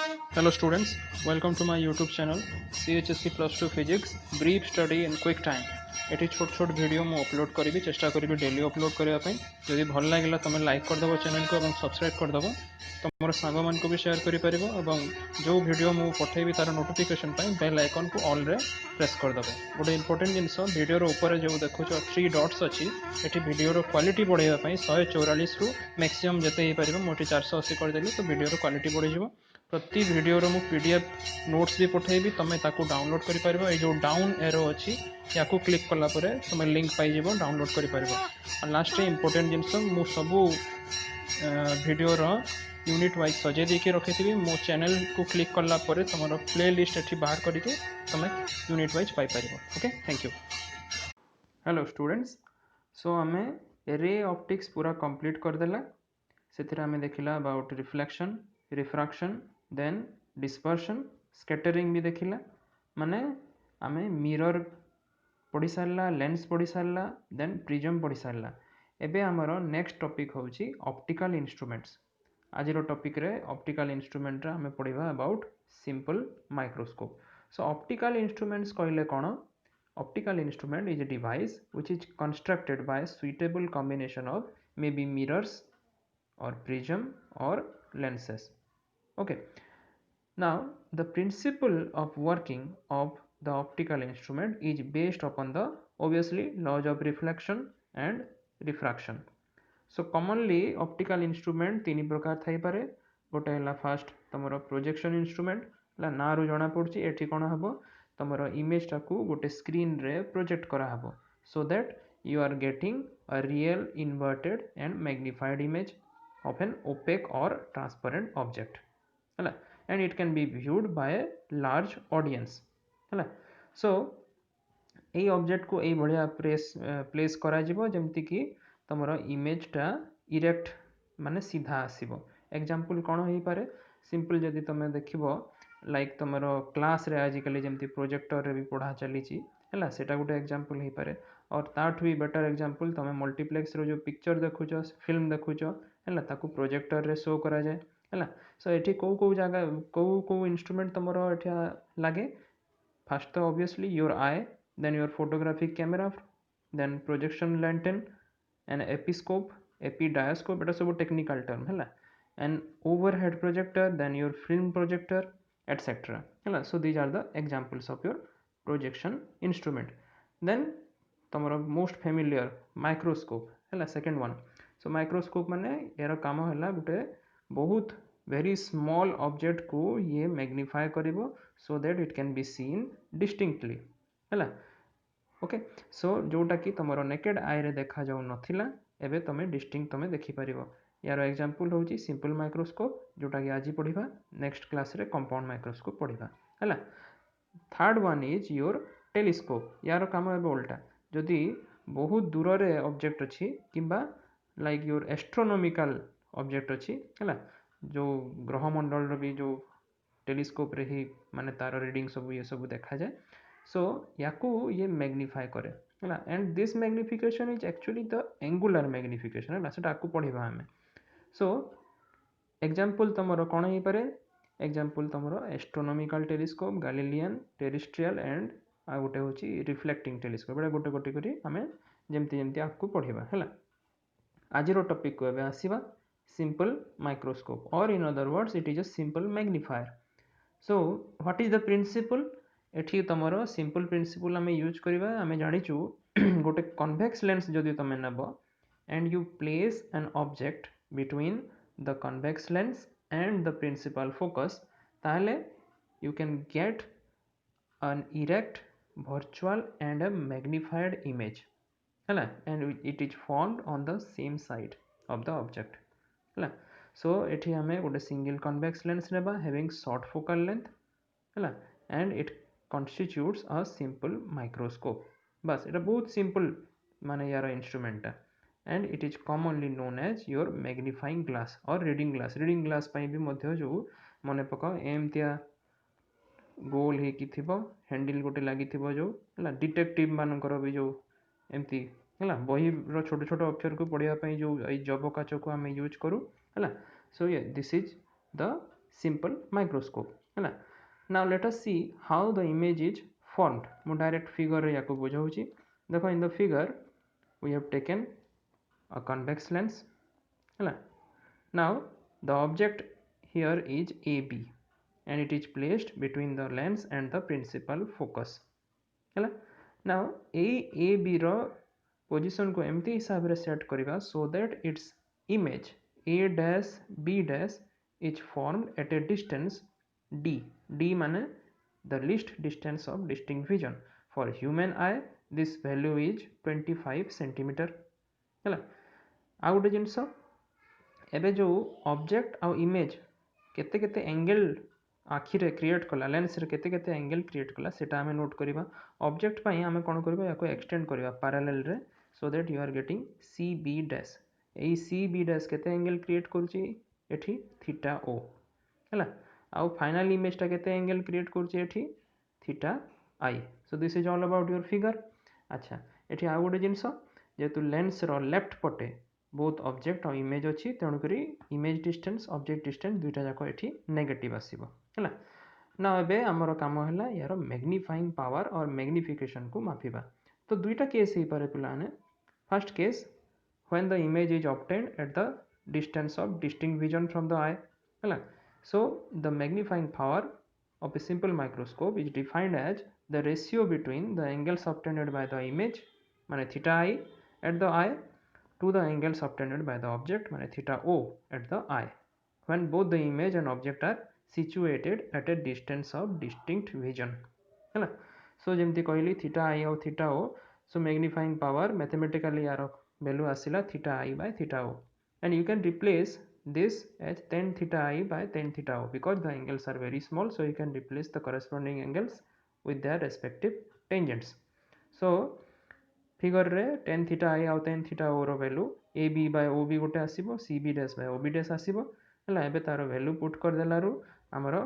Hello students, welcome to my YouTube channel CHSC Plus 2 Physics Brief Study in Quick Time। Eighty छोट छोट video मु upload करी चेष्टा करी डेली अपलोड करने जदि भल लगे तुम लाइक करदेव चैनल को और सब्सक्राइब करदेव तुम सांग मान को भी शेयर कर जो वीडियो मु पठेबी तार नोटिफिकेशन बेल आइकन को ऑल रे प्रेस करदेव। गोटे इंपोर्टेंट जिनस वीडियो ऊपर जो देखो 3 डॉट्स अच्छी ये वीडियो क्वालिटी बढ़ाई 144 रु मैक्सिमम जिते हो पार मुझे 480 करदेली तो वीडियो क्वालिटी बढ़ प्रति वीडियो मु पीडीएफ नोट्स भी पठेबी तुम ताकू डाउनलोड कर पार जो डाउन एरो अच्छी या क्लिक कलापर तुम लिंक पाइज डाउनलोड कर लास्ट इंपोर्टेंट जिनस मु सबू वीडियो यूनिट वाइज सजे देके रखी मो चैनल को क्लिक कलापर तुम प्ले लिस्ट ये बाहर करके तुम unit wise paper. Okay, thank you. Hello students, so आम रे ऑप्टिक्स पूरा कंप्लीट करदेला से आम देखला about reflection, refraction, then dispersion, scattering भी देखिला। माने आमे मिरर पढ़ी सारला, लेंस पढ़ी सारला, देन प्रिज्म पढ़ी सारला। एबे हमर नेक्स्ट टॉपिक होची ऑप्टिकल इंस्ट्रूमेंट्स। आज रो टॉपिक रे ऑप्टिकल इंस्ट्रूमेंट रे हमें पढ़िबा about simple microscope. So optical instruments कहले कोन? Optical instrument is a device which is constructed by a suitable combination of maybe mirrors or prism or lenses. Okay, now the principle of working of the optical instrument is based upon the obviously laws of reflection and diffraction. So commonly optical instrument तीन प्रकार Thai पारे। गोटे है fast तुम projection instrument है ना रू जना पड़ी एटी कौन हम तुम इमेज टाक गोटे स्क्रीन रे प्रोजेक्ट कराहब so that you are getting a real inverted and magnified image of an opaque or transparent object है and it can be viewed by a large audience है। सो ये object को ये भाया place करा जमती कि तुम इमेजटा इरेक्ट माने सीधा आसब। एग्जांपल कौन हो पारे? सिंपल जदि तुम देख लाइक तुम क्लास रे आजिकल जमी प्रोजेक्टर रे भी पढ़ा चली है सेटा गोटे एग्जांपल हो पारे। और ताठू भी बेटर एग्जांपल तुम मल्टीप्लेक्स रो जो पिक्चर देखुच, फिल्म देखुच है ताकू प्रोजेक्टर रे शो करा जाए है। सो ये कौ जगह कौ इंस्ट्रूमेंट तुम लगे? फर्स्ट तो obviously your I, then your photographic camera, then projection lantern, an episcope, epidiascope, এটা सब technical term है, an overhead projector, then your film projector, etc. है। So these are the examples of your projection instrument. Then तुम्हारा most familiar microscope है second one. So microscope माने यार काम है गोटे बहुत very small object को ये magnify करिवो so that it can be seen distinctly है। ओके, सो जोटा कि तुम नेकेड आई रे देखा जाऊ नथिला एबे तुम डिस्टिंक्ट तुम देखि परिबो। यार एग्जांपल होची सिंपल माइक्रोस्कोप जोटा कि आज पढ़िबा, नेक्स्ट क्लास रे कंपाउंड माइक्रोस्कोप पढ़िबा है। Third one is your telescope. यार काम एबे उल्टा, जदि बहुत दूर रे ऑब्जेक्ट अछि किंबा लाइक योर एस्ट्रोनॉमिकल ऑब्जेक्ट अछि है, जो ग्रहमंडल रो भी जो टेलीस्कोप रे ही माने तार रीडिंग सब ये सब देखा जाए। सो याकू ये मैग्निफाई करे है and this magnification is actually the angular magnification है सेटा पढ़ा आम। सो एग्जांपल तुम कौन हो पारे? एग्जांपल तुम astronomical telescope, Galilean, terrestrial and आ गोटे हूँ रिफ्लेक्टिंग टेलीस्कोप। ये गोटे गोटे करी आम जमती जमती आपको पढ़ा है। आज टॉपिक को एबे आसीबा simple microscope or in other words it is a simple magnifier. So what is the principle? एठी तुमरो सिंपल प्रिंसिपल आम यूज करवा। आम जाचु गोटे कन्वेक्स लेंस जदि तुम नब and you place an object between the convex lens and the principal focus, ताहले you can get an erect, virtual and a magnified image है and it is formed on the same side of the object है। so एठी हमें गोटे single convex lens नेबा having short focal length है and it constitutes a simple microscope। बस এটা बहुत सिंपल माने यार instrument and it is commonly known as your magnifying glass और रीडिंग ग्लास। रीडिंग ग्लास पाई भी मध्य जो मन पकाओ एमतिया गोल हो हैंडल गोटे लगी जो है डिटेक्टिव मानकर भी जो एमती है बही छोट छोट अक्षर को पढ़ाई जो जब काच को आम यूज करूँ है। सो ये this is the simple microscope है. Now let us see how the image is formed. मु direct figure रे याको बुझाऊची. देखो in the figure we have taken a convex lens है. Now the object here is AB and it is placed between the lens and the principal focus है. Now AB रो position को एमती हिसाब रे set करिवा so that its image A dash B dash is formed at a distance D. D माने the least distance of distinct vision. For human eye this value is 25 cm है. आ गोटे जिनस एबे जो object आ image केते केते angle आखिरे create कला lens रे केते केते एंगल क्रिएट कला सेटा हमें नोट करिवा. ऑब्जेक्ट पई हमें कोन करिवा याको एक्सटेंड करिवा पैरेलल रे so that you are getting CB dash. AE CB dash केते एंगल क्रिएट करूची एठी थीटा O हैला. आउ फाइनल इमेज टा केते एंगल क्रिएट करूची एठी theta I. so this is all about your figure. अच्छा एठी आ गोटे जिंस जेतु लेंस रो लेफ्ट पटे बोथ ऑब्जेक्ट और इमेज अच्छी तेणुक इमेज डिस्टेंस ऑब्जेक्ट डिस्टेंस दुईटा जाक ये नेगेटिव आसो है ना. एबे आमर कम है यार मैग्निफाइंग पावर और मैग्निफिकेशन को मापिबा. तो दुईटा केस हो पारे पिलाने. First case when the image is obtained at the distance of distinct vision from the eye है. So the magnifying power of a simple microscope is defined as the ratio between the angles obtained by the image माने theta I at the eye to the angles obtained by the object माने theta O at the eye when both the image and object are situated at a distance of distinct vision है ना. सो जेमती कहली theta I और theta O. so magnifying power mathematically यार value आसिला theta I by theta O and you can replace this as tan theta I by tan theta O because the angles are very small, so you can replace the corresponding angles with their respective tangents. So figure रे tan theta I और tan theta O row value AB by OB गोटे आसीबो CB dash by OB dash आसीबो हला. एबे तारो value put कर देलारु हमरो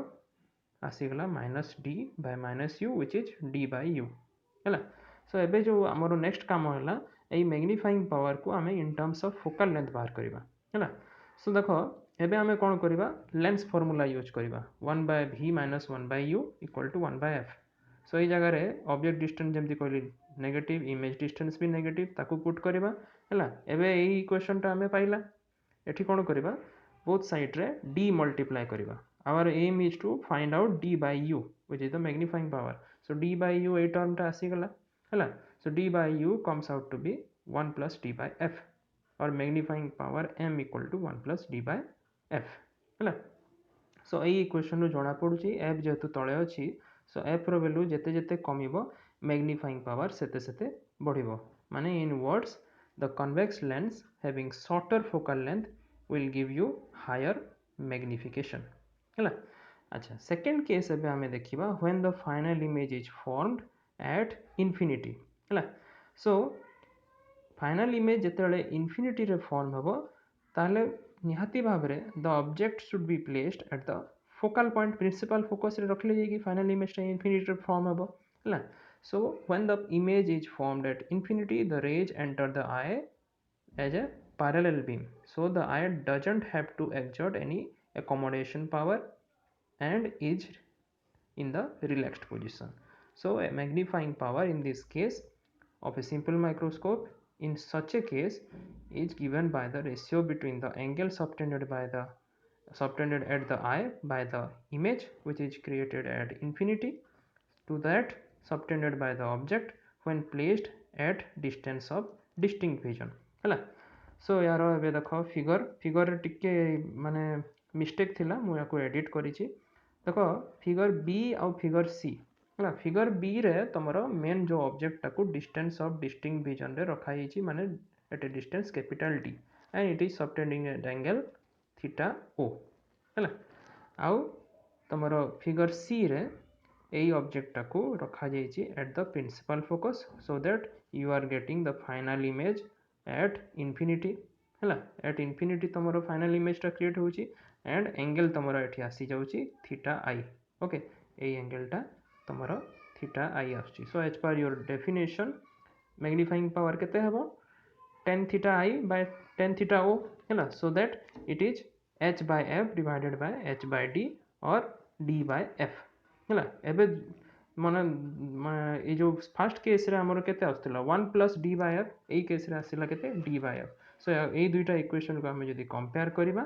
आसीगला -D by -U which is D by U हला. सो एबे जो हमरो नेक्स्ट काम होला एई मैग्निफाइंग पावर को हमें in terms of focal length बाहर करबा हला. सो देखो एबे आमे कोन करबा लेंस फार्मूला यूज करबा 1 by V minus 1 by U equal to 1 by F. सो ये जगह रे ऑब्जेक्ट डिस्टेंस जेमती कहली नेगेटिव इमेज डिस्टेंस भी नेगेटिव ताकू पुट करबा हला. एबे एई इक्वेशन टा हमें पाइला एठी कोन करबा बोथ साइड रे D मल्टीप्लाई करबा. Our aim is to find out D by U which is the magnifying power. So D by U a term टा आसी गला हला. So D by U comes out to be 1 plus D by F or magnifying power M equal to 1 plus D by F है. सो यही equation रू जना पड़ुची F जेहेतु तले अच्छी सो F रो वैल्यू जेते जेते कमिबो मैग्निफाइंग पावर सेते सेते बढ़िबो. माने in words the convex lens having shorter focal length will give you higher magnification है. अच्छा सेकंड केस एबे हमें देखिबा when the final image is formed at infinity है. सो फाइनल इमेज जेतेबेले इन्फिनिटी रे फॉर्म हेबो ताले निहाती भाव रे the object should be placed at the focal point principal focus रे रखले जाई कि फाइनल इमेज टा इन्फिनिटी रे फॉर्म हेबो है. So when the image is formed at infinity the rays enter the eye as a parallel beam, so the eye doesn't have to exert any accommodation power and is in the relaxed position. So a magnifying power in this case of a simple microscope in such a case is given by the ratio between the angles obtained at the eye by the image which is created at infinity to that obtained by the object when placed at distance of distinct vision है. सो यार ए देख figure टिके माने mistake थिला मु याको edit करिछि. देख फिगर बी आउ फिगर सी है. फिगर बी रे तुमरो मेन जो ऑब्जेक्ट टाको डिस्टेंस ऑफ डिस्टिंक्ट विजन रे रखा हिछि माने at a distance capital D and it is subtending at angle theta O है. आउ तुमरो फिगर सी रे एई ऑब्जेक्ट टाको रखा जाइछि at the principal focus so that you are getting the final image at infinity है. एट इन्फिनिटी तुम final image टा create होची एंड एंगल तुम एठी आसी जाउची थीटा आई. ओके ए एंगल टा तुम थीटा आई आछी. So as per your definition magnifying power केते हेबो tan theta I by tan theta O है. So that it is h by f divided by h by d और d by f है एबे मन ये जो फर्स्ट केस रे हमर केते आस्तला 1 plus d by f AE case रे आसिला केते d by f सो एई दुईटा इक्वेशन को हमें जदी कंपेयर करिबा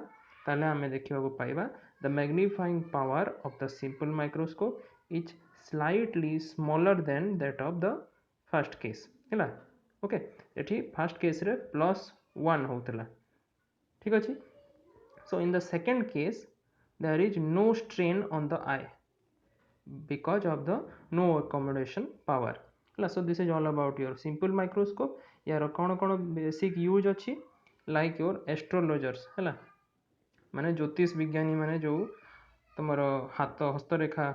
ताले हमें देखिबा को पाइबा the magnifying power of the simple microscope is slightly smaller than that of the first case है ओके एठी फर्स्ट केस रे प्लस 1 होतला ठीक अछि so in the second case there is no strain on the eye because of the no accommodation power so this is all about your simple microscope यार कौन कौन basic use अच्छी like your astrologers है माने ज्योतिष विज्ञानी माने जो तुम हाथ हस्तरेखा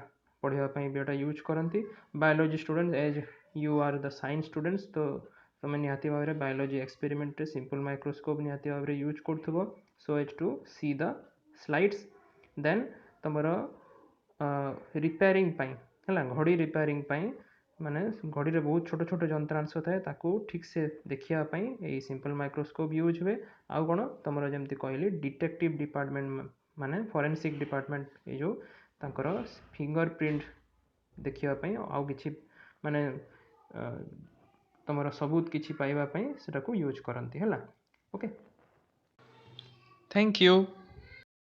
पढ़ाई बेटा यूज करती biology students as you are the science students तो तुम निहाती भाव में बायोलॉजी एक्सपेरिमेंट रे सिंपल माइक्रोस्कोप निहाती भाव में यूज करथबो so as to see the slides then तुमर रिपेयरिंग पाई है घड़ी रिपेयरिंग पाई माने घड़ी रे बहुत छोट छोट यंत्रांश थाए ताकू ठीक से देखिया पाई ए सिंपल माइक्रोस्कोप यूज हुए आउ कोन तुमर जेमती कहली डिटेक्टिव डिपार्टमेंट माने फोरेंसिक डिपार्टमेंट ये जो तांकर फिंगरप्रिंट देखिया पाई आउ किछि माने तुमर सबूत किछि पाइबा पाई सेटा को यूज करंती हैला ओके थैंक यू।